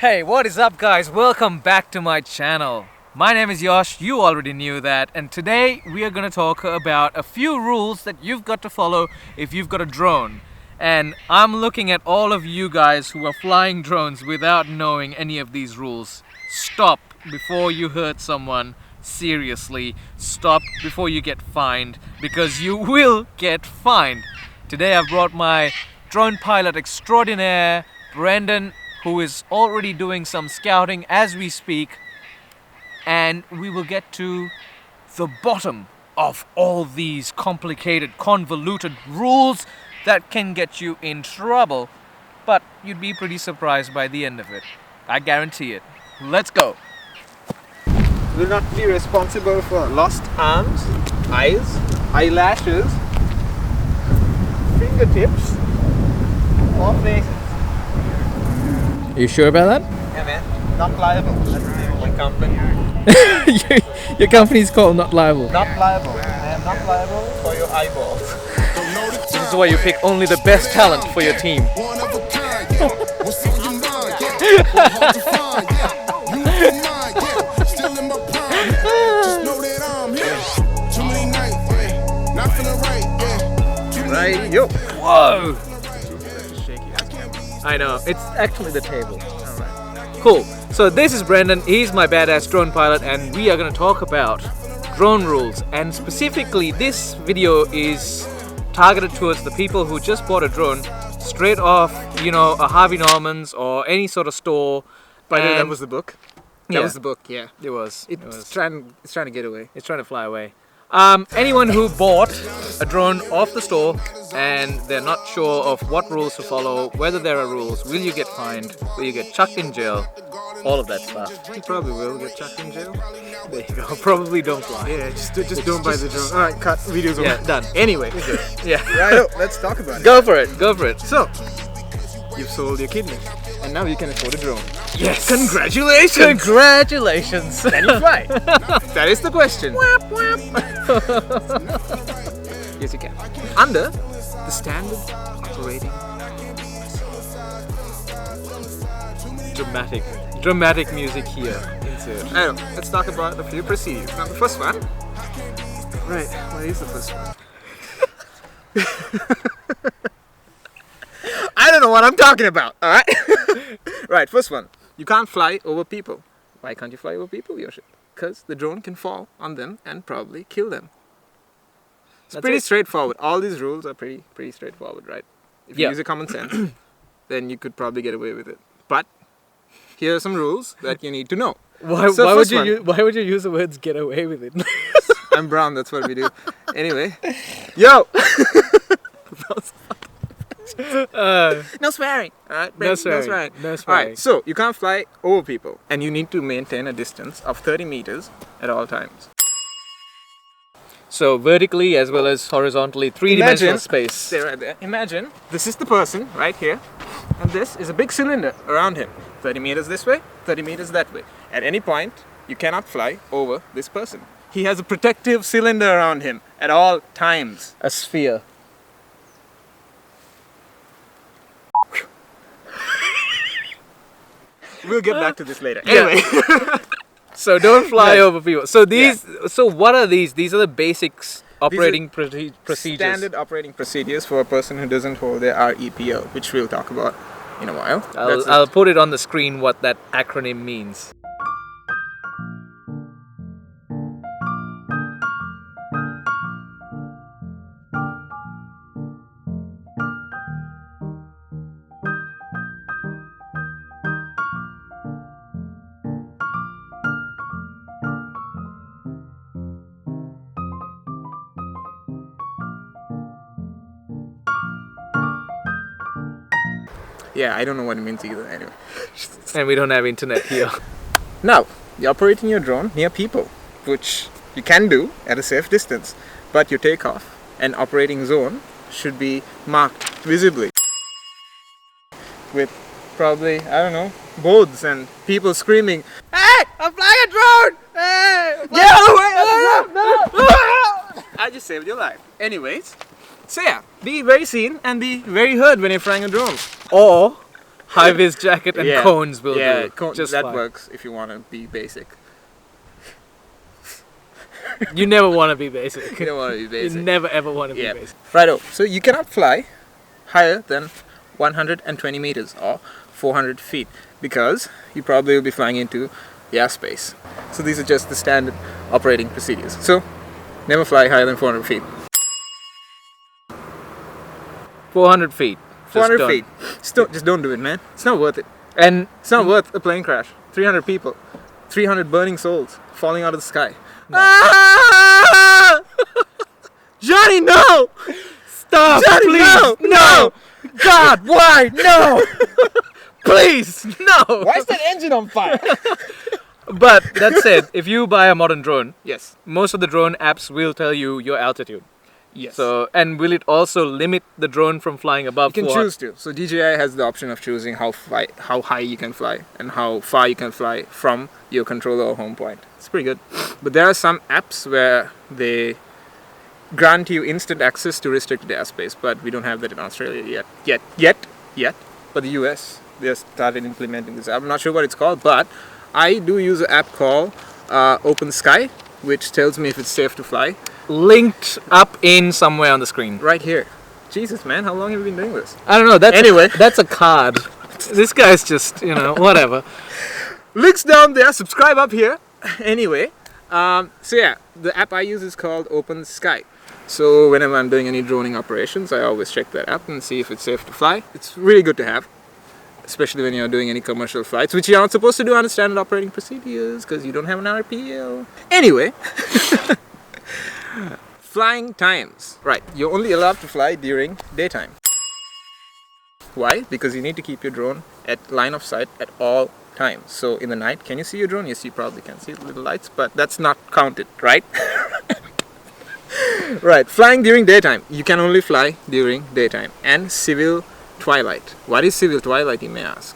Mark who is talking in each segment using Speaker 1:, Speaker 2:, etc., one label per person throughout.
Speaker 1: Hey, what is up guys? Welcome back to my channel. My name is Yash, you already knew that, and today we are going to talk about a few rules that you've got to follow if you've got a drone. And I'm looking at all of you guys who are flying drones without knowing any of these rules. Stop before you hurt someone. Seriously, stop before you get fined, because you will get fined. Today I've brought my drone pilot extraordinaire, Brenden, who is already doing some scouting as we speak, and we will get to the bottom of all these complicated, convoluted rules that can get you in trouble, but you'd be pretty surprised by the end of it. I guarantee it. Let's go.
Speaker 2: Will not be responsible for lost arms, eyes, eyelashes, fingertips, or faces.
Speaker 1: You sure about that?
Speaker 2: Yeah, man. Not liable. That's the name of my company.
Speaker 1: Your company's called Not Liable.
Speaker 2: Not liable. I am not liable for your eyeballs.
Speaker 1: This is why you pick only the best talent for your team.
Speaker 2: Right, yo.
Speaker 1: Whoa! I know, it's actually the table. Alright. Cool. So this is Brenden, he's my badass drone pilot, and we are going to talk about drone rules. And specifically, this video is targeted towards the people who just bought a drone straight off, you know, a Harvey Norman's or any sort of store.
Speaker 2: By the way, that was the book. That
Speaker 1: Yeah.
Speaker 2: was the book, yeah.
Speaker 1: It was.
Speaker 2: It's trying to get away.
Speaker 1: It's trying to fly away. Anyone who bought a drone off the store and they're not sure of what rules to follow, whether there are rules, will you get fined, will you get chucked in jail, all of that stuff.
Speaker 2: You probably will get chucked in jail.
Speaker 1: There you go. Probably don't fly.
Speaker 2: Yeah, just don't buy the drone. Alright, cut. Video's over.
Speaker 1: Yeah, done.
Speaker 2: Anyway.
Speaker 1: Yeah.
Speaker 2: Right, let's talk about it.
Speaker 1: Go for it. Go for it.
Speaker 2: So, you've sold your kidney, and now you can afford a drone.
Speaker 1: Yes.
Speaker 2: Congratulations!
Speaker 1: Congratulations.
Speaker 2: Can you fly? That is the question. Yes, you can. Under the standard operating.
Speaker 1: Dramatic music here.
Speaker 2: I don't know. Let's talk about a few procedures. Now, the first one. Right. What is the first one? I don't know what I'm talking about. All right. Right. First one. You can't fly over people. Why can't you fly over people, Yoshi? Because the drone can fall on them and probably kill them. It's pretty straightforward. All these rules are pretty straightforward, right? If you use a common sense, then you could probably get away with it. But here are some rules that you need to know.
Speaker 1: Why would you use the words "get away with it"?
Speaker 2: I'm brown. That's what we do. Anyway, yo. No swearing. All right.
Speaker 1: No swearing.
Speaker 2: All right. So you can't fly over people, and you need to maintain a distance of 30 meters at all times.
Speaker 1: So vertically as well as horizontally, three-dimensional space.
Speaker 2: Stay right there. Imagine this is the person right here, and this is a big cylinder around him. 30 meters this way, 30 meters that way. At any point, you cannot fly over this person. He has a protective cylinder around him at all times.
Speaker 1: A sphere.
Speaker 2: We'll get back to this later. Anyway.
Speaker 1: So don't fly over people. So so what are these? These are the basics operating procedures.
Speaker 2: Standard operating procedures for a person who doesn't hold their REPO, which we'll talk about in a while.
Speaker 1: I'll put it on the screen what that acronym means.
Speaker 2: Yeah, I don't know what it means either. Anyway.
Speaker 1: And we don't have internet here.
Speaker 2: Now, you're operating your drone near people, which you can do at a safe distance, but your takeoff and operating zone should be marked visibly with probably, I don't know, boards and people screaming, "Hey, I'm flying a drone! Hey, get out of the way! No! I just saved your life. Anyways, so yeah, be very seen and be very heard when you're flying a drone.
Speaker 1: Or high-vis jacket and cones will do. Just
Speaker 2: that
Speaker 1: fine.
Speaker 2: works if you want to be basic.
Speaker 1: You never want to be basic.
Speaker 2: You don't want to be basic.
Speaker 1: You never ever want to be basic.
Speaker 2: Righto. So you cannot fly higher than 120 meters or 400 feet because you probably will be flying into airspace. So these are just the standard operating procedures. So never fly higher than 400 feet.
Speaker 1: 400 feet.
Speaker 2: 400 feet. Just don't do it, man. It's not worth it.
Speaker 1: And
Speaker 2: It's not worth a plane crash. 300 people. 300 burning souls falling out of the sky. Ah! Johnny, no!
Speaker 1: stop,
Speaker 2: Johnny,
Speaker 1: please,
Speaker 2: no!
Speaker 1: God, why, no, please, no.
Speaker 2: Why is that engine on fire?
Speaker 1: But that said, if you buy a modern drone,
Speaker 2: Yes.
Speaker 1: most of the drone apps will tell you your altitude.
Speaker 2: Yes.
Speaker 1: So, and will it also limit the drone from flying above?
Speaker 2: You can choose to. So DJI has the option of choosing how high you can fly and how far you can fly from your controller or home point. It's pretty good. But there are some apps where they grant you instant access to restricted airspace, but we don't have that in Australia yet. But the US, they have started implementing this. I'm not sure what it's called, but I do use an app called Open Sky, which tells me if it's safe to fly.
Speaker 1: Linked up in somewhere on the screen.
Speaker 2: Right here. Jesus, man, how long have you been doing this?
Speaker 1: I don't know. That's
Speaker 2: Anyway.
Speaker 1: that's a card. This guy's just, whatever.
Speaker 2: Links down there, subscribe up here. Anyway, so yeah, the app I use is called Open Sky. So whenever I'm doing any droning operations, I always check that app and see if it's safe to fly. It's really good to have, especially when you're doing any commercial flights, which you're not supposed to do under standard operating procedures because you don't have an RPO. Anyway, flying times. Right, you're only allowed to fly during daytime. Why? Because you need to keep your drone at line of sight at all times. So in the night, can you see your drone? Yes, you probably can see the little lights, but that's not counted, right? Right, flying during daytime. You can only fly during daytime and civil twilight. What is civil twilight, you may ask?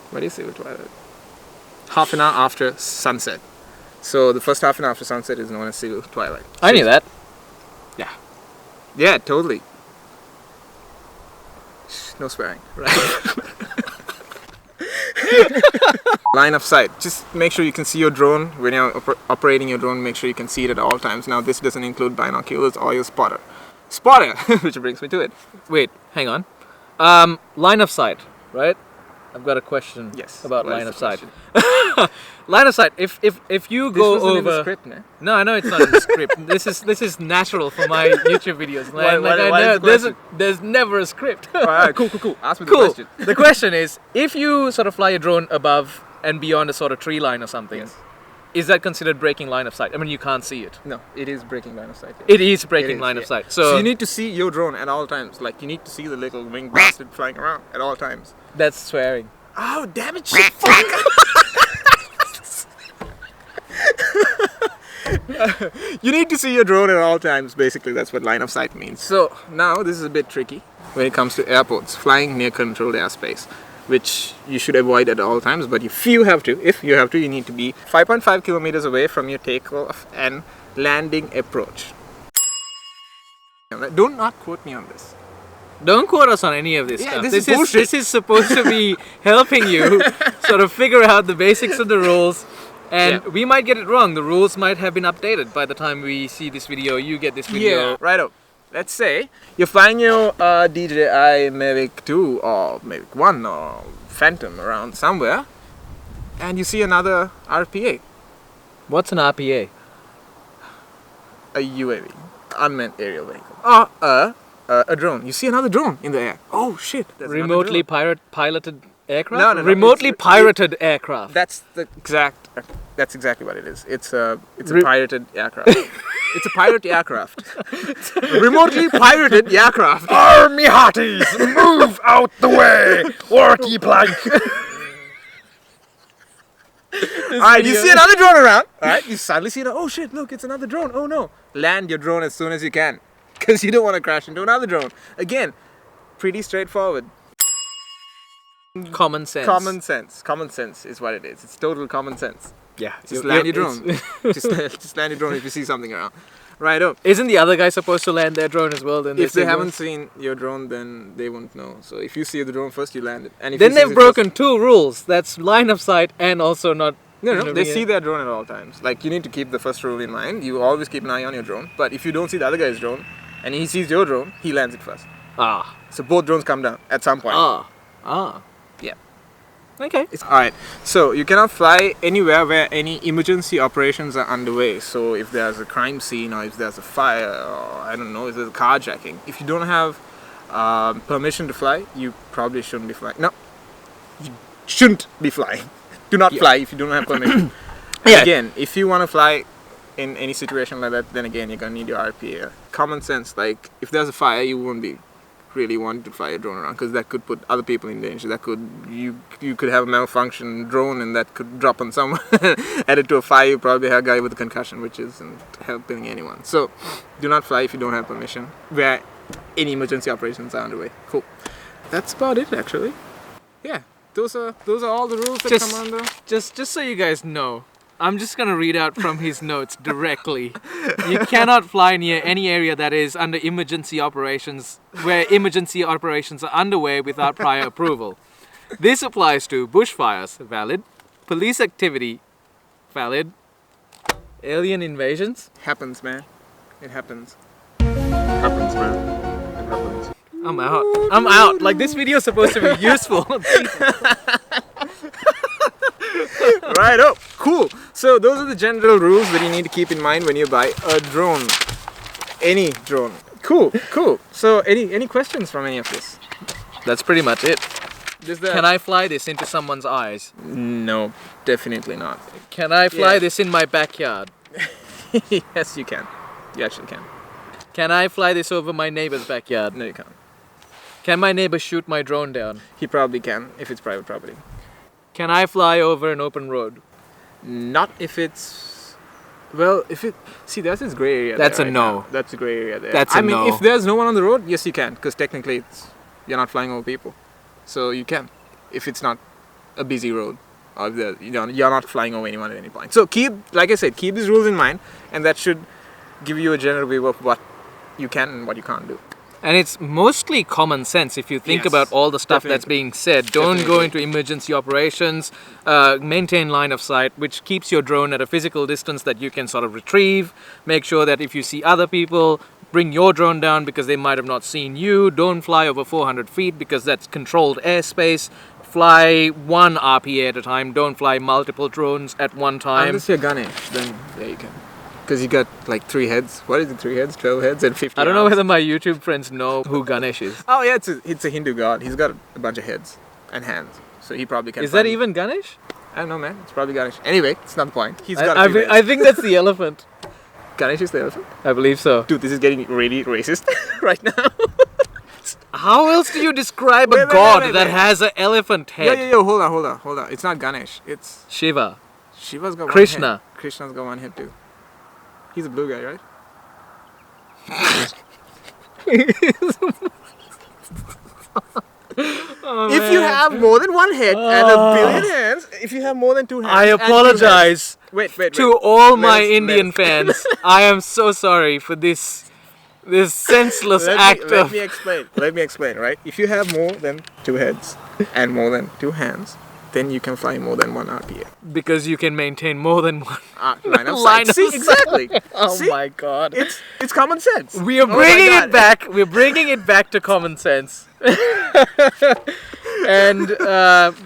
Speaker 2: What is civil twilight? Half an hour after sunset. So the first half an hour after sunset is known as civil twilight.
Speaker 1: I knew that.
Speaker 2: Yeah, totally. No swearing, right? Line of sight. Just make sure you can see your drone. When you're operating your drone, make sure you can see it at all times. Now, this doesn't include binoculars or your spotter. Which brings me to it.
Speaker 1: Wait, hang on. Line of sight, right? I've got a question about
Speaker 2: what is
Speaker 1: line
Speaker 2: the
Speaker 1: of sight.
Speaker 2: question?
Speaker 1: Line of sight. If you go
Speaker 2: This wasn't
Speaker 1: over
Speaker 2: in the script, man.
Speaker 1: No, I know it's not in the script. This is natural for my YouTube videos.
Speaker 2: Why is the
Speaker 1: There's never a script.
Speaker 2: Alright, cool. Ask me the
Speaker 1: Cool.
Speaker 2: question.
Speaker 1: The question is, if you sort of fly a drone above and beyond a sort of tree line or something,
Speaker 2: Yes.
Speaker 1: is that considered breaking line of sight? I mean, you can't see it.
Speaker 2: No, it is breaking line of sight.
Speaker 1: It is breaking
Speaker 2: It is,
Speaker 1: line of
Speaker 2: yeah.
Speaker 1: sight.
Speaker 2: So
Speaker 1: So,
Speaker 2: you need to see your drone at all times. Like, you need to see the little winged bastard flying around at all times.
Speaker 1: that's swearing.
Speaker 2: Oh, damn it, shit, fuck! You need to see your drone at all times. Basically, that's what line of sight means. So now this is a bit tricky when it comes to airports, flying near controlled airspace, which you should avoid at all times. But if you have to, you need to be 5.5 kilometers away from your takeoff and landing approach. Do not quote me on this.
Speaker 1: Don't quote us on any of this
Speaker 2: Yeah,
Speaker 1: stuff.
Speaker 2: this is bullshit.
Speaker 1: This is supposed to be helping you sort of figure out the basics of the rules. And
Speaker 2: Yeah.
Speaker 1: we might get it wrong. The rules might have been updated by the time we see this video, you get this video.
Speaker 2: Righto. Let's say you're flying your DJI Mavic 2 or Mavic 1 or Phantom around somewhere, and you see another RPA,
Speaker 1: What's an RPA?
Speaker 2: a UAV, unmanned aerial vehicle, or a drone. You see another drone in the air. Oh shit! There's another
Speaker 1: Remotely
Speaker 2: drone.
Speaker 1: piloted aircraft?
Speaker 2: No,
Speaker 1: Remotely
Speaker 2: it's-
Speaker 1: pirated aircraft.
Speaker 2: That's exactly what it is. It's a
Speaker 1: Re-
Speaker 2: pirated aircraft. It's a pirate aircraft. Remotely pirated aircraft.
Speaker 1: Army hotties, move out the way! Warty plank!
Speaker 2: Alright, you see another drone around. Alright, you suddenly see oh shit, look, it's another drone. Oh no. Land your drone as soon as you can. Because you don't want to crash into another drone. Again, pretty straightforward.
Speaker 1: Common sense.
Speaker 2: Common sense. Common sense is what it is. It's total common sense.
Speaker 1: Yeah.
Speaker 2: Just land your drone. just land your drone if you see something around. Right up.
Speaker 1: Isn't the other guy supposed to land their drone as well? Then
Speaker 2: If they
Speaker 1: say go?
Speaker 2: haven't seen your drone, then they won't know. So if you see the drone first, you land it. And if
Speaker 1: Then
Speaker 2: you see
Speaker 1: they've
Speaker 2: it
Speaker 1: broken two rules. That's line of sight and also not.
Speaker 2: No, they see their drone at all times. Like, you need to keep the first rule in mind. You always keep an eye on your drone. But if you don't see the other guy's drone, and he sees your drone, he lands it first.
Speaker 1: Ah.
Speaker 2: So both drones come down at some point.
Speaker 1: Ah.
Speaker 2: Yeah.
Speaker 1: Okay.
Speaker 2: Alright, so you cannot fly anywhere where any emergency operations are underway. So if there's a crime scene, or if there's a fire, or I don't know, if there's a carjacking. If you don't have permission to fly, you probably shouldn't be flying. No, you shouldn't be flying. Do not fly if you don't have permission. Again, if you want to fly in any situation like that, then again, you're going to need your RPA. Common sense, like if there's a fire, you won't be really wanting to fly a drone around because that could put other people in danger. That could, you could have a malfunction drone and that could drop on someone. Added to a fire, you probably have a guy with a concussion, which isn't helping anyone. So do not fly if you don't have permission where any emergency operations are underway. Cool. That's about it, actually. Yeah. Those are all the rules that come under.
Speaker 1: Just so you guys know, I'm just gonna read out from his notes directly. You cannot fly near any area that is under emergency operations, where emergency operations are underway without prior approval. This applies to bushfires, valid. Police activity, valid. Alien invasions.
Speaker 2: Happens, man. It happens. Happens, man. It happens.
Speaker 1: I'm out. Like, this video is supposed to be useful.
Speaker 2: Right up. Cool. So those are the general rules that you need to keep in mind when you buy a drone. Any drone. Cool. So any questions from any of this?
Speaker 1: That's pretty much it. Can I fly this into someone's eyes?
Speaker 2: No, definitely not.
Speaker 1: Can I fly this in my backyard?
Speaker 2: Yes, you can. You actually can.
Speaker 1: Can I fly this over my neighbor's backyard?
Speaker 2: No, you can't.
Speaker 1: Can my neighbor shoot my drone down?
Speaker 2: He probably can if it's private property.
Speaker 1: Can I fly over an open road?
Speaker 2: Not if it's... Well, if it... See, that's this gray area.
Speaker 1: That's
Speaker 2: there
Speaker 1: a
Speaker 2: right
Speaker 1: no.
Speaker 2: now. That's a gray area there.
Speaker 1: That's a no.
Speaker 2: I mean, if there's no one on the road, yes, you can. Because technically, you're not flying over people. So you can. If it's not a busy road. Or if you're not flying over anyone at any point. So like I said, keep these rules in mind. And that should give you a general view of what you can and what you can't do.
Speaker 1: And it's mostly common sense if you think about all the stuff that's being said. Don't go into emergency operations, maintain line of sight, which keeps your drone at a physical distance that you can sort of retrieve. Make sure that if you see other people, bring your drone down because they might have not seen you. Don't fly over 400 feet because that's controlled airspace. Fly one RPA at a time. Don't fly multiple drones at one time.
Speaker 2: Unless you're Ganesh, then there you can. Because you got like 3 heads. What is it? 3 heads, 12 heads, and 50
Speaker 1: I don't know
Speaker 2: arms.
Speaker 1: whether my YouTube friends know who Ganesh is.
Speaker 2: Oh yeah, it's a Hindu god. He's got a bunch of heads and hands, so he probably can.
Speaker 1: Is that even Ganesh?
Speaker 2: I don't know, man. It's probably Ganesh. Anyway, it's not the point. He's got.
Speaker 1: I think that's the elephant.
Speaker 2: Ganesh is the elephant.
Speaker 1: I believe so.
Speaker 2: Dude, this is getting really racist right now.
Speaker 1: How else do you describe a god that has an elephant head?
Speaker 2: Yo, hold on. It's not Ganesh. It's
Speaker 1: Shiva.
Speaker 2: Shiva's got
Speaker 1: Krishna.
Speaker 2: one head. Krishna's got one head too. He's a blue guy, right? If you have more than one head and a billion hands, if you have more than 2 hands,
Speaker 1: I apologize
Speaker 2: to
Speaker 1: all my Indian fans. I am so sorry for this senseless act of...
Speaker 2: Let me explain, right? If you have more than 2 heads and more than 2 hands, then you can fly more than 1 RPA.
Speaker 1: Because you can maintain more than one
Speaker 2: line of
Speaker 1: line
Speaker 2: sight. See, exactly.
Speaker 1: Oh my god.
Speaker 2: It's common sense.
Speaker 1: We are bringing it back. We're bringing it back to common sense. And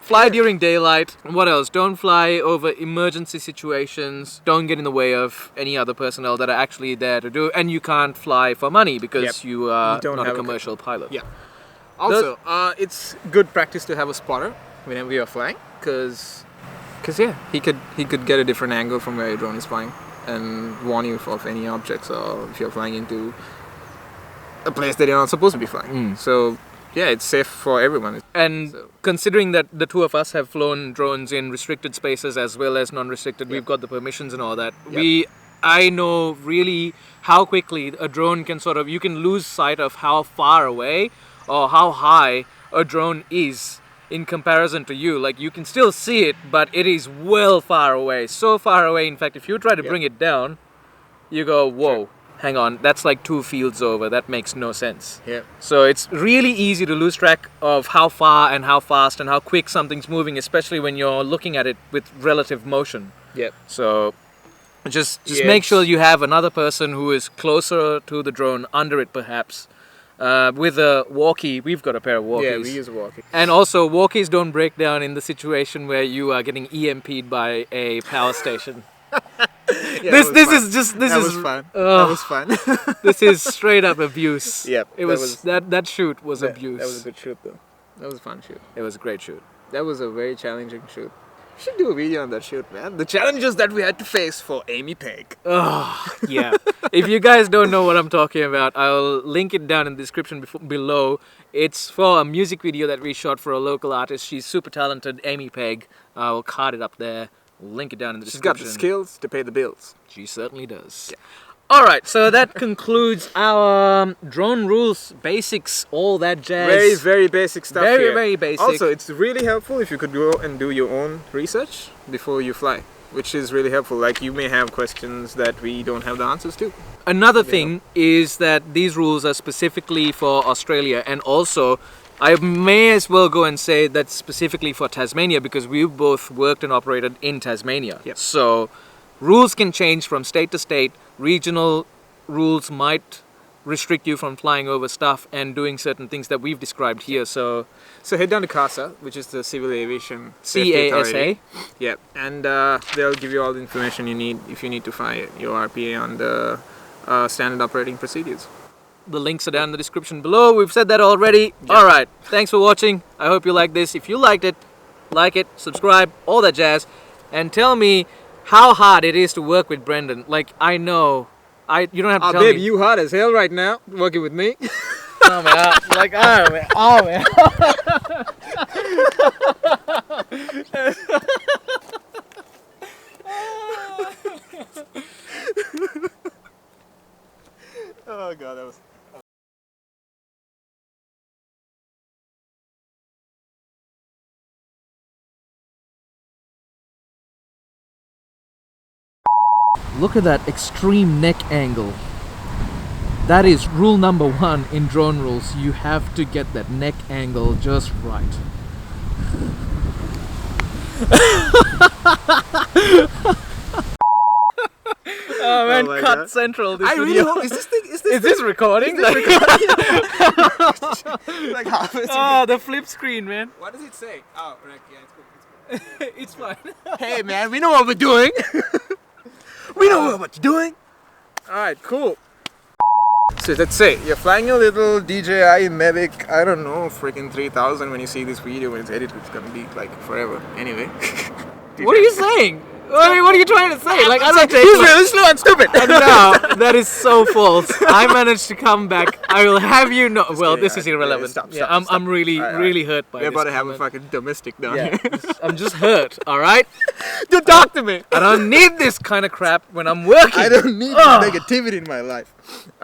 Speaker 1: fly during daylight. What else? Don't fly over emergency situations. Don't get in the way of any other personnel that are actually there to do. And you can't fly for money because you are not a commercial pilot.
Speaker 2: Yeah. Also, it's good practice to have a spotter whenever you're flying, because he could get a different angle from where your drone is flying and warn you of any objects, or if you're flying into a place that you're not supposed to be flying. So yeah, it's safe for everyone.
Speaker 1: And considering that the two of us have flown drones in restricted spaces as well as non-restricted, we've got the permissions and all that. I know really how quickly a drone can you can lose sight of how far away or how high a drone is in comparison to you. Like, you can still see it, but it is well far away. So far away, in fact, if you try to bring it down, you go, whoa. hang on, that's like 2 fields over. That makes no sense.
Speaker 2: Yeah.
Speaker 1: So it's really easy to lose track of how far and how fast and how quick something's moving, especially when you're looking at it with relative motion.
Speaker 2: Yep.
Speaker 1: So just
Speaker 2: Yeah,
Speaker 1: make sure
Speaker 2: it's-
Speaker 1: you have another person who is closer to the drone, under it perhaps, with a walkie. We've got a pair of walkies.
Speaker 2: Yeah, we use walkie.
Speaker 1: And also, walkies don't break down in the situation where you are getting EMP'd by a power station.
Speaker 2: Yeah,
Speaker 1: this
Speaker 2: that was
Speaker 1: is
Speaker 2: fun.
Speaker 1: this
Speaker 2: That
Speaker 1: is
Speaker 2: was fun.
Speaker 1: ugh.
Speaker 2: That was fun.
Speaker 1: This is straight up abuse.
Speaker 2: Yep,
Speaker 1: It
Speaker 2: that
Speaker 1: was,
Speaker 2: was-
Speaker 1: that shoot was abuse.
Speaker 2: That was a good shoot though. That was a fun shoot.
Speaker 1: It was a great shoot.
Speaker 2: That was a very challenging shoot. We should do a video on that shoot, man. The challenges that we had to face for Amy Pegg.
Speaker 1: Yeah. If you guys don't know what I'm talking about, I'll link it down in the description below. It's for a music video that we shot for a local artist. She's super talented, Amy Pegg. I'll card it up there. We'll link it down in the
Speaker 2: She's got
Speaker 1: description.
Speaker 2: the skills to pay the bills.
Speaker 1: She certainly does. Alright, so that concludes our drone rules, basics, all that jazz.
Speaker 2: Very, very basic stuff
Speaker 1: Very,
Speaker 2: here.
Speaker 1: very basic.
Speaker 2: Also, it's really helpful if you could go and do your own research before you fly, which is really helpful. Like, you may have questions that we don't have the answers to.
Speaker 1: Another thing is that these rules are specifically for Australia, and also I may as well go and say that's specifically for Tasmania because we've both worked and operated in Tasmania.
Speaker 2: Yep.
Speaker 1: So rules can change from state to state. Regional rules might restrict you from flying over stuff and doing certain things that we've described here. So
Speaker 2: So head down to CASA, which is the Civil Aviation Safety
Speaker 1: CASA.
Speaker 2: Authority. Yep, and they'll give you all the information you need if you need to fly your RPA on the standard operating procedures.
Speaker 1: The links are down in the description below. We've said that already. Alright, thanks for watching. I hope you liked this. If you liked it, like it, subscribe, all that jazz. And tell me how hard it is to work with Brenden. Like, I know. You don't have to
Speaker 2: Oh,
Speaker 1: tell
Speaker 2: babe,
Speaker 1: me.
Speaker 2: you hot as hell right now, working with me.
Speaker 1: Oh, man. Like, oh, man. Oh, man.
Speaker 2: Oh god, that was...
Speaker 1: Look at that extreme neck angle. That is rule number 1 in drone rules. You have to get that neck angle just right. Oh man,
Speaker 2: my
Speaker 1: cut
Speaker 2: God.
Speaker 1: central this
Speaker 2: I really
Speaker 1: video.
Speaker 2: hope... Is this
Speaker 1: Is this recording?
Speaker 2: like half a
Speaker 1: Oh, the flip screen, man.
Speaker 2: What does it say? Oh, right, yeah, it's good.
Speaker 1: It's fine.
Speaker 2: Hey man, we know what we're doing. We know what we're doing. Alright, cool. So let's say you're flying a little DJI Mavic, I don't know, freaking 3000. When you see this video, when it's edited, it's gonna be like forever. Anyway.
Speaker 1: What are you saying? What are you trying to say? Like, I don't take
Speaker 2: He's
Speaker 1: my-
Speaker 2: really slow and stupid.
Speaker 1: And now, that is so false. I managed to come back. I will have you know. Well,
Speaker 2: kidding,
Speaker 1: this is
Speaker 2: alright.
Speaker 1: irrelevant.
Speaker 2: Stop,
Speaker 1: Yeah,
Speaker 2: stop,
Speaker 1: I'm really,
Speaker 2: Alright,
Speaker 1: really hurt by
Speaker 2: We're
Speaker 1: this.
Speaker 2: about to have a
Speaker 1: comment.
Speaker 2: fucking domestic down
Speaker 1: Yeah,
Speaker 2: here.
Speaker 1: I'm just hurt. All right.
Speaker 2: Don't talk to me.
Speaker 1: I don't need this kind of crap when I'm working.
Speaker 2: I don't need
Speaker 1: Ugh.
Speaker 2: negativity in my life.